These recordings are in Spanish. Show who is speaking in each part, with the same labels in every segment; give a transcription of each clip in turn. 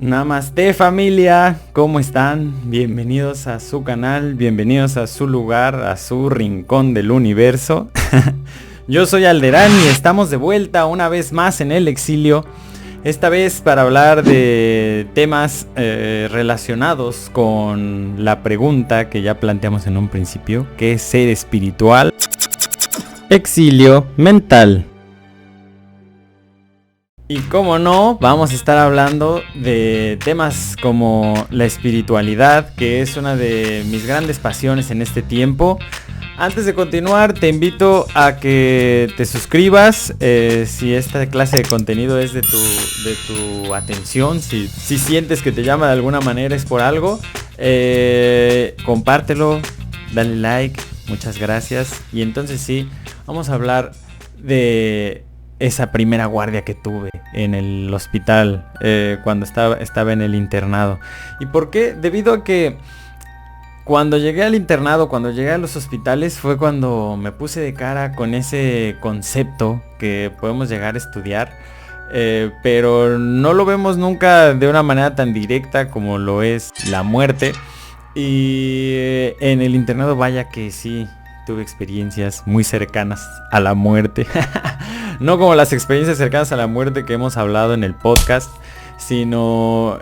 Speaker 1: Namaste familia, ¿cómo están? Bienvenidos a su canal, bienvenidos a su lugar, a su rincón del universo. Yo soy Alderán y estamos de vuelta una vez más en el exilio. Esta vez para hablar de temas relacionados con la pregunta que ya planteamos en un principio, ¿qué es ser espiritual? Exilio mental. Y como no, vamos a estar hablando de temas como la espiritualidad, que es una de mis grandes pasiones en este tiempo. Antes de continuar, te invito a que te suscribas si esta clase de contenido es de tu atención, si sientes que te llama de alguna manera es por algo. Compártelo, dale like, muchas gracias. Y entonces sí, vamos a hablar de esa primera guardia que tuve en el hospital cuando estaba en el internado. ¿Y por qué? Debido a que cuando llegué al internado, cuando llegué a los hospitales, fue cuando me puse de cara con ese concepto que podemos llegar a estudiar, pero no lo vemos nunca de una manera tan directa como lo es la muerte. Y en el internado, vaya que sí, tuve experiencias muy cercanas a la muerte. No como las experiencias cercanas a la muerte que hemos hablado en el podcast, sino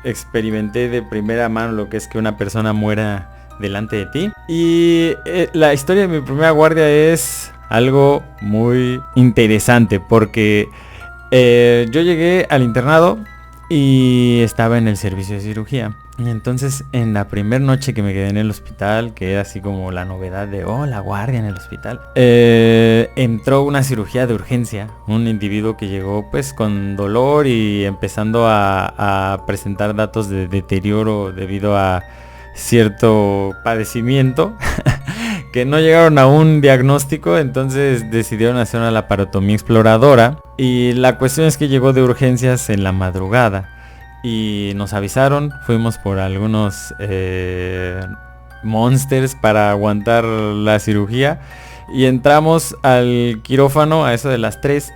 Speaker 1: experimenté de primera mano lo que es que una persona muera delante de ti. Y la historia de mi primera guardia es algo muy interesante porque yo llegué al internado y estaba en el servicio de cirugía. Y entonces en la primera noche que me quedé en el hospital, que era así como la novedad de la guardia en el hospital, entró una cirugía de urgencia. Un individuo que llegó pues con dolor y empezando a presentar datos de deterioro debido a cierto padecimiento que no llegaron a un diagnóstico. Entonces decidieron hacer una laparotomía exploradora. Y la cuestión es que llegó de urgencias en la madrugada. Y nos avisaron, fuimos por algunos monsters para aguantar la cirugía. Y entramos al quirófano a eso de las 3.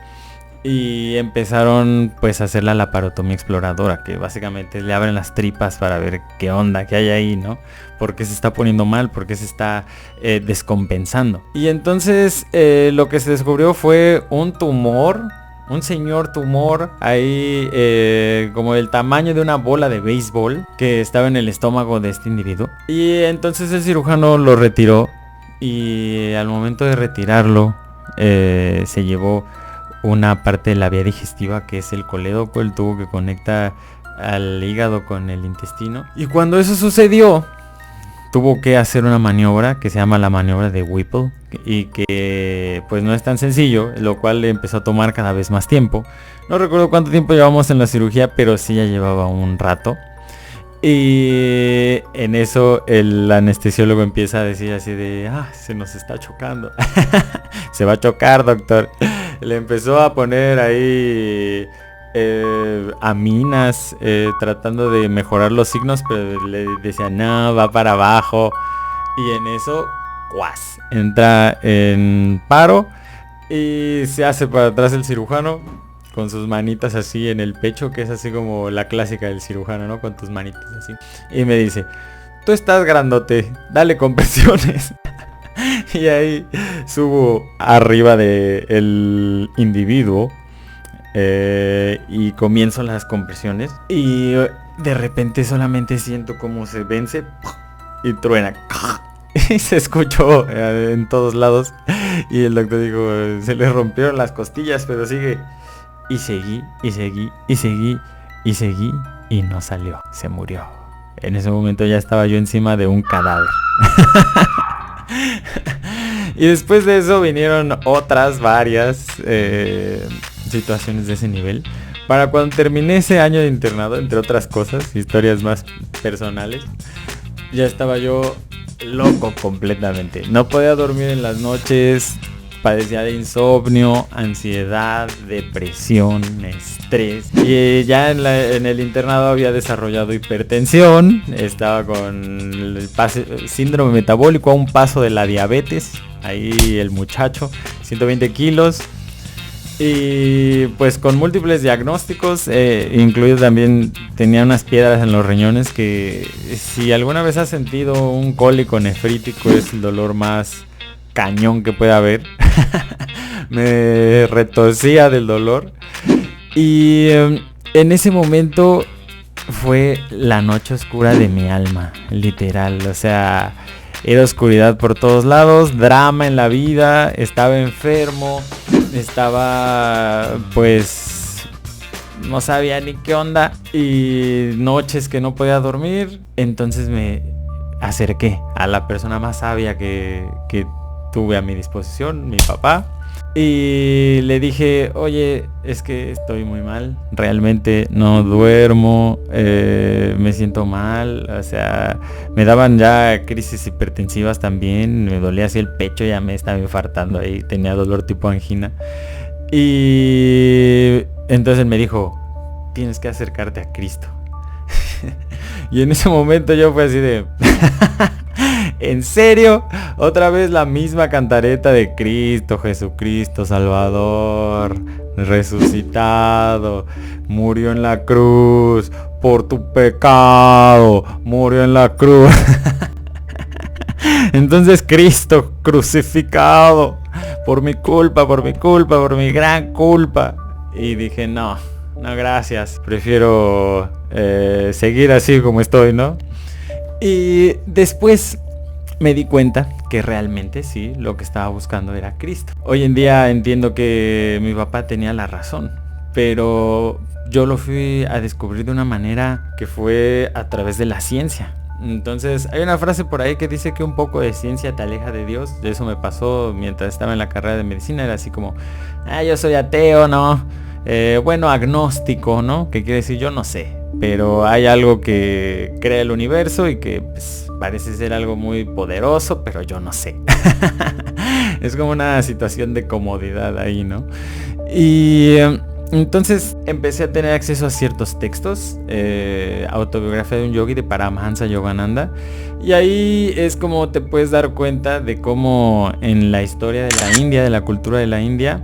Speaker 1: Y empezaron pues a hacer la laparotomía exploradora, que básicamente le abren las tripas para ver qué onda, qué hay ahí, ¿no? ¿Por qué se está poniendo mal? ¿Por qué se está descompensando? Y entonces lo que se descubrió fue un tumor. Un señor tumor ahí como el tamaño de una bola de béisbol que estaba en el estómago de este individuo. Y entonces el cirujano lo retiró. Y al momento de retirarlo se llevó una parte de la vía digestiva, que es el colédoco, el tubo que conecta al hígado con el intestino. Y cuando eso sucedió, tuvo que hacer una maniobra que se llama la maniobra de Whipple, y que pues no es tan sencillo, lo cual le empezó a tomar cada vez más tiempo. No recuerdo cuánto tiempo llevamos en la cirugía, pero sí ya llevaba un rato. Y en eso el anestesiólogo empieza a decir así de, se nos está chocando. Se va a chocar, doctor. Le empezó a poner ahí aminas, tratando de mejorar los signos, pero le decía, no, va para abajo. Y en eso, ¡cuas!, entra en paro y se hace para atrás el cirujano con sus manitas así en el pecho, que es así como la clásica del cirujano, ¿no? Con tus manitas así. Y me dice, tú estás grandote, dale compresiones. Y ahí subo arriba del individuo y comienzo las compresiones. Y de repente solamente siento como se vence y truena. Y se escuchó en todos lados. Y el doctor dijo, se le rompieron las costillas, pero sigue. Y seguí, y seguí, y seguí, y seguí, y no salió, se murió. En ese momento ya estaba yo encima de un cadáver. Y después de eso vinieron otras varias situaciones de ese nivel. Para cuando terminé ese año de internado, entre otras cosas, historias más personales, ya estaba yo loco completamente. No podía dormir en las noches. Padecía de insomnio, ansiedad, depresión, estrés. Y ya en el internado había desarrollado hipertensión. Estaba con el síndrome metabólico a un paso de la diabetes. Ahí el muchacho, 120 kilos. Y pues con múltiples diagnósticos, incluido también tenía unas piedras en los riñones que si alguna vez has sentido un cólico nefrítico es el dolor más cañón que puede haber. Me retorcía del dolor. Y en ese momento fue la noche oscura de mi alma, literal. O sea, era oscuridad por todos lados, drama en la vida, estaba enfermo, estaba pues no sabía ni qué onda y noches que no podía dormir. Entonces me acerqué a la persona más sabia que tuve a mi disposición, mi papá. Y le dije, oye, es que estoy muy mal, realmente no duermo, me siento mal, o sea, me daban ya crisis hipertensivas también, me dolía así el pecho, ya me estaba infartando ahí, tenía dolor tipo angina. Y entonces me dijo, tienes que acercarte a Cristo. Y en ese momento yo fue así de... ¿En serio? Otra vez la misma cantareta de Cristo, Jesucristo, Salvador, resucitado, murió en la cruz, por tu pecado, murió en la cruz. Entonces Cristo crucificado, por mi culpa, por mi gran culpa. Y dije, no gracias, prefiero seguir así como estoy, ¿no? Y después me di cuenta que realmente sí, lo que estaba buscando era Cristo. Hoy en día entiendo que mi papá tenía la razón, pero yo lo fui a descubrir de una manera que fue a través de la ciencia. Entonces hay una frase por ahí que dice que un poco de ciencia te aleja de Dios. Eso me pasó mientras estaba en la carrera de medicina. Era así como, yo soy ateo, ¿no? Bueno, agnóstico, ¿no? ¿Qué quiere decir? Yo no sé. Pero hay algo que crea el universo y que pues, parece ser algo muy poderoso, pero yo no sé. Es como una situación de comodidad ahí, ¿no? Y entonces empecé a tener acceso a ciertos textos, autobiografía de un yogi de Paramahansa Yogananda. Y ahí es como te puedes dar cuenta de cómo en la historia de la India, de la cultura de la India,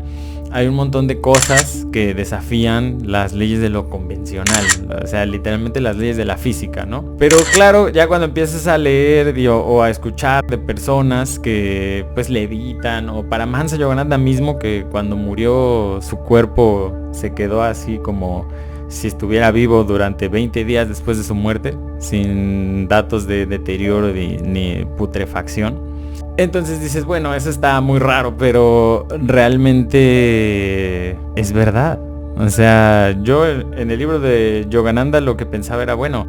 Speaker 1: hay un montón de cosas que desafían las leyes de lo convencional, o sea, literalmente las leyes de la física, ¿no? Pero claro, ya cuando empiezas a leer o a escuchar de personas que pues levitan, o Paramahansa Yogananda mismo, que cuando murió su cuerpo se quedó así como si estuviera vivo durante 20 días después de su muerte, sin datos de deterioro ni putrefacción. Entonces dices, bueno, eso está muy raro, pero realmente es verdad. O sea, yo en el libro de Yogananda lo que pensaba era, bueno,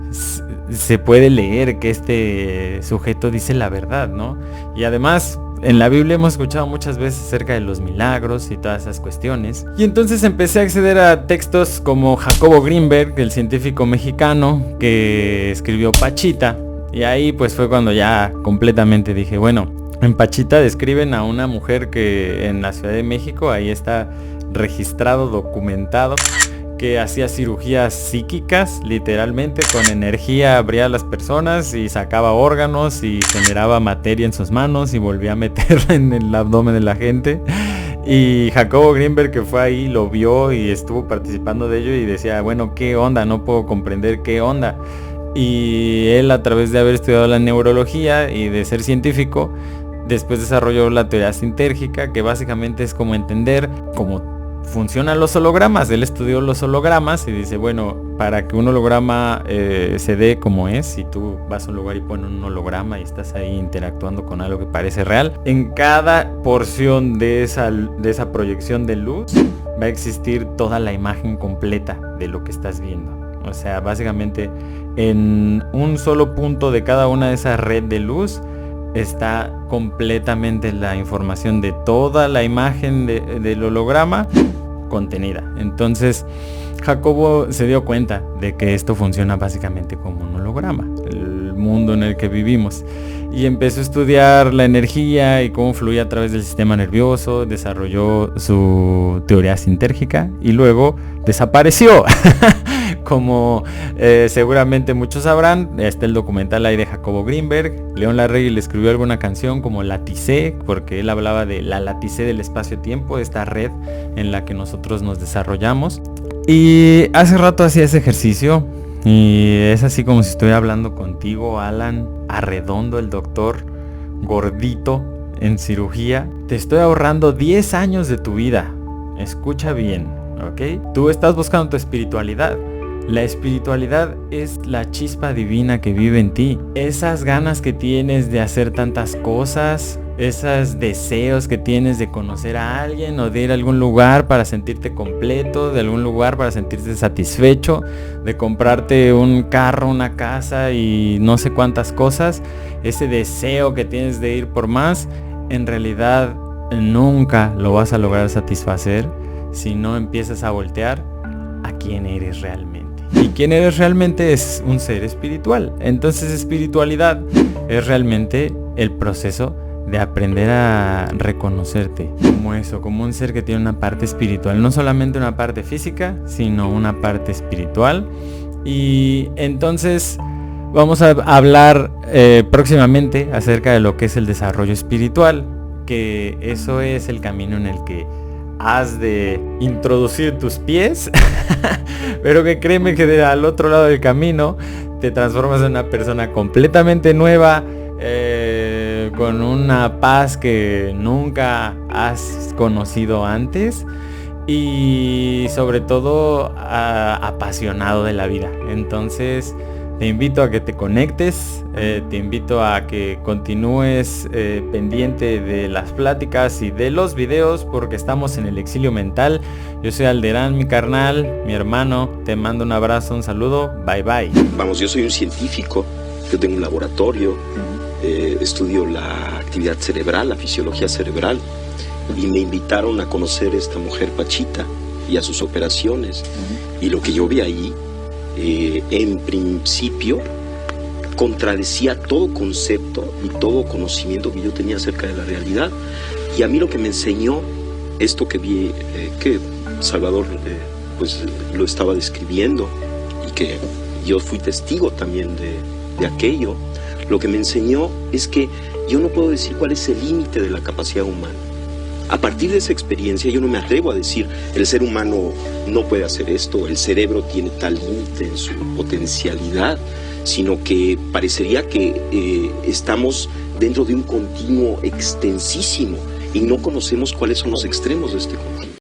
Speaker 1: se puede leer que este sujeto dice la verdad, ¿no? Y además, en la Biblia hemos escuchado muchas veces acerca de los milagros y todas esas cuestiones. Y entonces empecé a acceder a textos como Jacobo Greenberg, el científico mexicano que escribió Pachita. Y ahí pues fue cuando ya completamente dije, bueno, en Pachita describen a una mujer que en la Ciudad de México, ahí está registrado, documentado, que hacía cirugías psíquicas, literalmente con energía abría a las personas y sacaba órganos y generaba materia en sus manos y volvía a meterla en el abdomen de la gente. Y Jacobo Greenberg, que fue ahí, lo vio y estuvo participando de ello y decía, bueno, ¿qué onda? No puedo comprender qué onda. Y él, a través de haber estudiado la neurología y de ser científico, después desarrolló la teoría sintérgica, que básicamente es como entender cómo funcionan los hologramas. Él estudió los hologramas y dice, bueno, para que un holograma se dé como es, si tú vas a un lugar y pones un holograma y estás ahí interactuando con algo que parece real, en cada porción de esa proyección de luz va a existir toda la imagen completa de lo que estás viendo. O sea, básicamente en un solo punto de cada una de esas redes de luz está completamente la información de toda la imagen del holograma contenida. Entonces Jacobo se dio cuenta de que esto funciona básicamente como un holograma, el mundo en el que vivimos, y empezó a estudiar la energía y cómo fluye a través del sistema nervioso, desarrolló su teoría sintérgica y luego desapareció Como seguramente muchos sabrán, está el documental ahí de Jacobo Greenberg. León Larregui le escribió alguna canción como Laticé, porque él hablaba de la Laticé del espacio-tiempo, esta red en la que nosotros nos desarrollamos. Y hace rato hacía ese ejercicio y es así como si estuviera hablando contigo, Alan Arredondo, el doctor gordito en cirugía. Te estoy ahorrando 10 años de tu vida. Escucha bien, ¿ok? Tú estás buscando tu espiritualidad. La espiritualidad es la chispa divina que vive en ti. Esas ganas que tienes de hacer tantas cosas, esos deseos que tienes de conocer a alguien o de ir a algún lugar para sentirte completo, de algún lugar para sentirte satisfecho, de comprarte un carro, una casa y no sé cuántas cosas, ese deseo que tienes de ir por más, en realidad nunca lo vas a lograr satisfacer si no empiezas a voltear a quién eres realmente. Y quién eres realmente es un ser espiritual. Entonces espiritualidad es realmente el proceso de aprender a reconocerte como eso, como un ser que tiene una parte espiritual, no solamente una parte física, sino una parte espiritual. Y entonces vamos a hablar próximamente acerca de lo que es el desarrollo espiritual, que eso es el camino en el que has de introducir tus pies, pero que créeme que al otro lado del camino te transformas en una persona completamente nueva, con una paz que nunca has conocido antes y sobre todo apasionado de la vida. Entonces te invito a que te conectes, te invito a que continúes pendiente de las pláticas y de los videos, porque estamos en el exilio mental. Yo soy Alderán, mi carnal, mi hermano, te mando un abrazo, un saludo, bye bye.
Speaker 2: Vamos, yo soy un científico, yo tengo un laboratorio, estudio la actividad cerebral, la fisiología cerebral, y me invitaron a conocer a esta mujer Pachita y a sus operaciones, y lo que yo vi ahí, en principio contradecía todo concepto y todo conocimiento que yo tenía acerca de la realidad. Y a mí lo que me enseñó esto que vi, que Salvador pues lo estaba describiendo y que yo fui testigo también de aquello, lo que me enseñó es que yo no puedo decir cuál es el límite de la capacidad humana. A partir de esa experiencia yo no me atrevo a decir el ser humano no puede hacer esto, el cerebro tiene tal límite en su potencialidad, sino que parecería que estamos dentro de un continuo extensísimo y no conocemos cuáles son los extremos de este continuo.